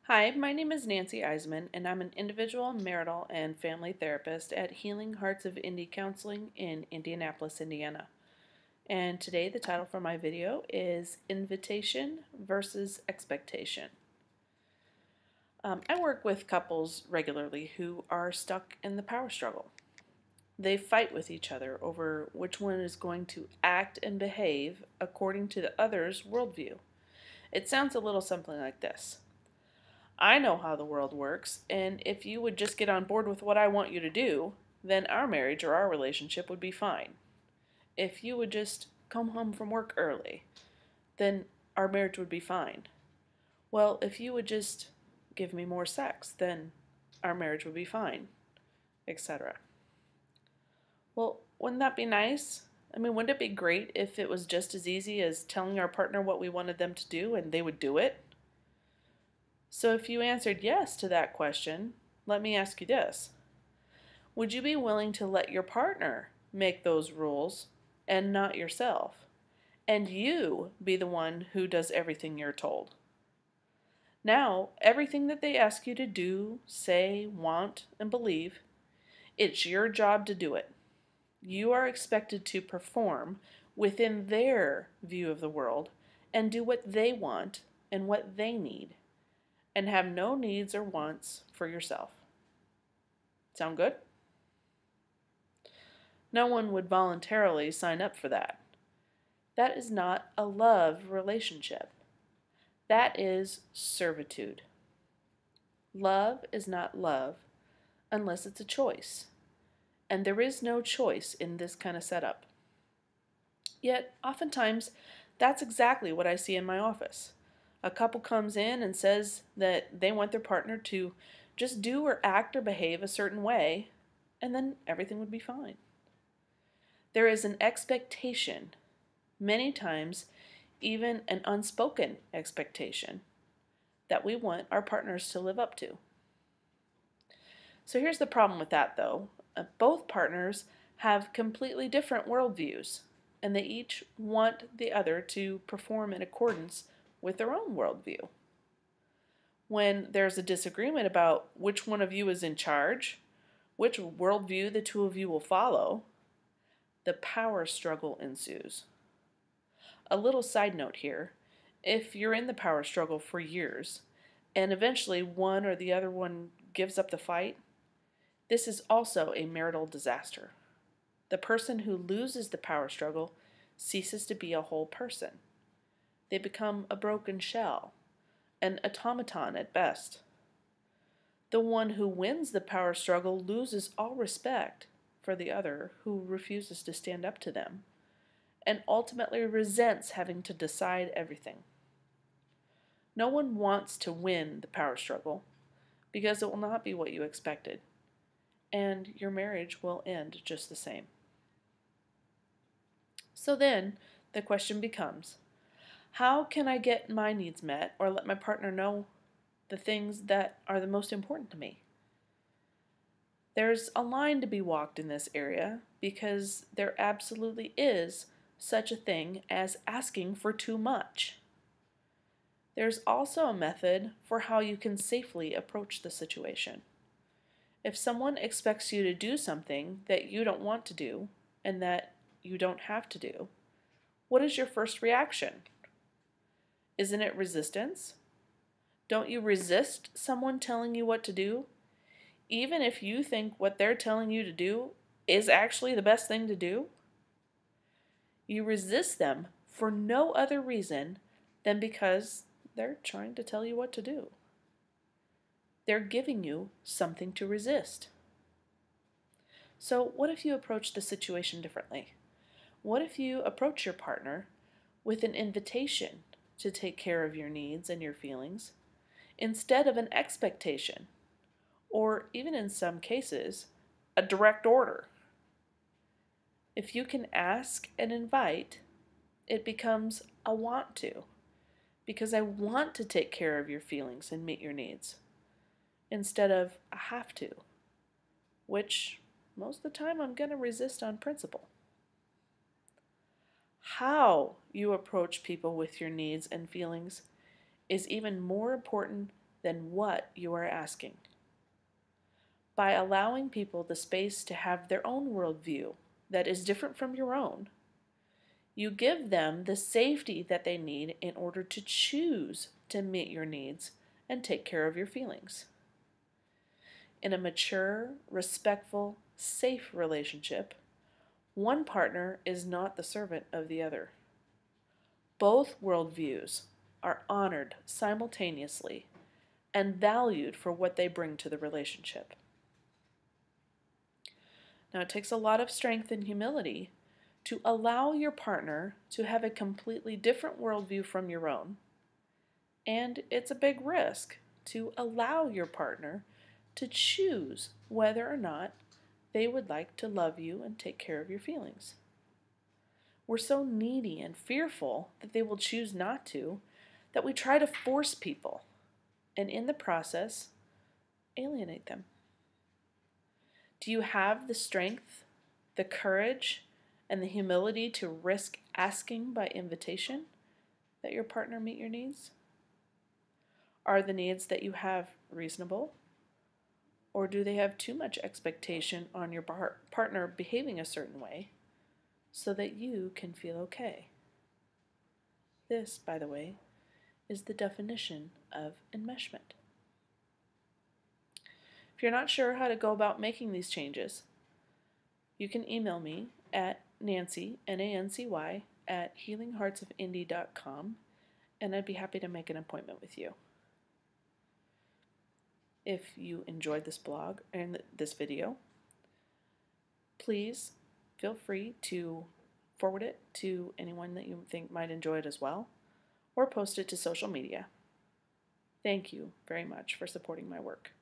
Hi, my name is Nancy Eisenman, and I'm an individual, marital, and family therapist at Healing Hearts of Indy Counseling in Indianapolis, Indiana. And today the title for my video is Invitation versus Expectation. I work with couples regularly who are stuck in the power struggle. They fight with each other over which one is going to act and behave according to the other's worldview. It sounds a little something like this. I know how the world works, and if you would just get on board with what I want you to do, then our marriage or our relationship would be fine. If you would just come home from work early, then our marriage would be fine. Well, if you would just give me more sex, then our marriage would be fine, etc. Well, wouldn't that be nice? Wouldn't it be great if it was just as easy as telling our partner what we wanted them to do and they would do it? So if you answered yes to that question, let me ask you this. Would you be willing to let your partner make those rules and not yourself, and you be the one who does everything you're told? Now, everything that they ask you to do, say, want, and believe, it's your job to do it. You are expected to perform within their view of the world and do what they want and what they need, and have no needs or wants for yourself. Sound good? No one would voluntarily sign up for that. That is not a love relationship. That is servitude. Love is not love unless it's a choice. And there is no choice in this kind of setup. Yet, oftentimes, that's exactly what I see in my office. A couple comes in and says that they want their partner to just do or act or behave a certain way, and then everything would be fine. There is an expectation, many times even an unspoken expectation, that we want our partners to live up to. So here's the problem with that, though. Both partners have completely different worldviews, and they each want the other to perform in accordance with their own worldview. When there's a disagreement about which one of you is in charge, which worldview the two of you will follow, the power struggle ensues. A little side note here, if you're in the power struggle for years, and eventually one or the other one gives up the fight, this is also a marital disaster. The person who loses the power struggle ceases to be a whole person. They become a broken shell, an automaton at best. The one who wins the power struggle loses all respect for the other who refuses to stand up to them, and ultimately resents having to decide everything. No one wants to win the power struggle because it will not be what you expected, and your marriage will end just the same. So then, the question becomes, how can I get my needs met or let my partner know the things that are the most important to me? There's a line to be walked in this area because there absolutely is such a thing as asking for too much. There's also a method for how you can safely approach the situation. If someone expects you to do something that you don't want to do and that you don't have to do, what is your first reaction? Isn't it resistance? Don't you resist someone telling you what to do, even if you think what they're telling you to do is actually the best thing to do? You resist them for no other reason than because they're trying to tell you what to do. They're giving you something to resist. So what if you approach the situation differently? What if you approach your partner with an invitation to take care of your needs and your feelings, instead of an expectation, or even in some cases, a direct order? If you can ask and invite, it becomes a want to, because I want to take care of your feelings and meet your needs, instead of a have to, which most of the time I'm going to resist on principle. How you approach people with your needs and feelings is even more important than what you are asking. By allowing people the space to have their own worldview that is different from your own, you give them the safety that they need in order to choose to meet your needs and take care of your feelings. In a mature, respectful, safe relationship, one partner is not the servant of the other. Both worldviews are honored simultaneously and valued for what they bring to the relationship. Now, it takes a lot of strength and humility to allow your partner to have a completely different worldview from your own, and it's a big risk to allow your partner to choose whether or not they would like to love you and take care of your feelings. We're so needy and fearful that they will choose not to that we try to force people, and in the process, alienate them. Do you have the strength, the courage, and the humility to risk asking by invitation that your partner meet your needs? Are the needs that you have reasonable? Or do they have too much expectation on your partner behaving a certain way so that you can feel okay? This, by the way, is the definition of enmeshment. If you're not sure how to go about making these changes, you can email me at Nancy, Nancy, at healingheartsofindy.com, and I'd be happy to make an appointment with you. If you enjoyed this blog and this video, please feel free to forward it to anyone that you think might enjoy it as well, or post it to social media. Thank you very much for supporting my work.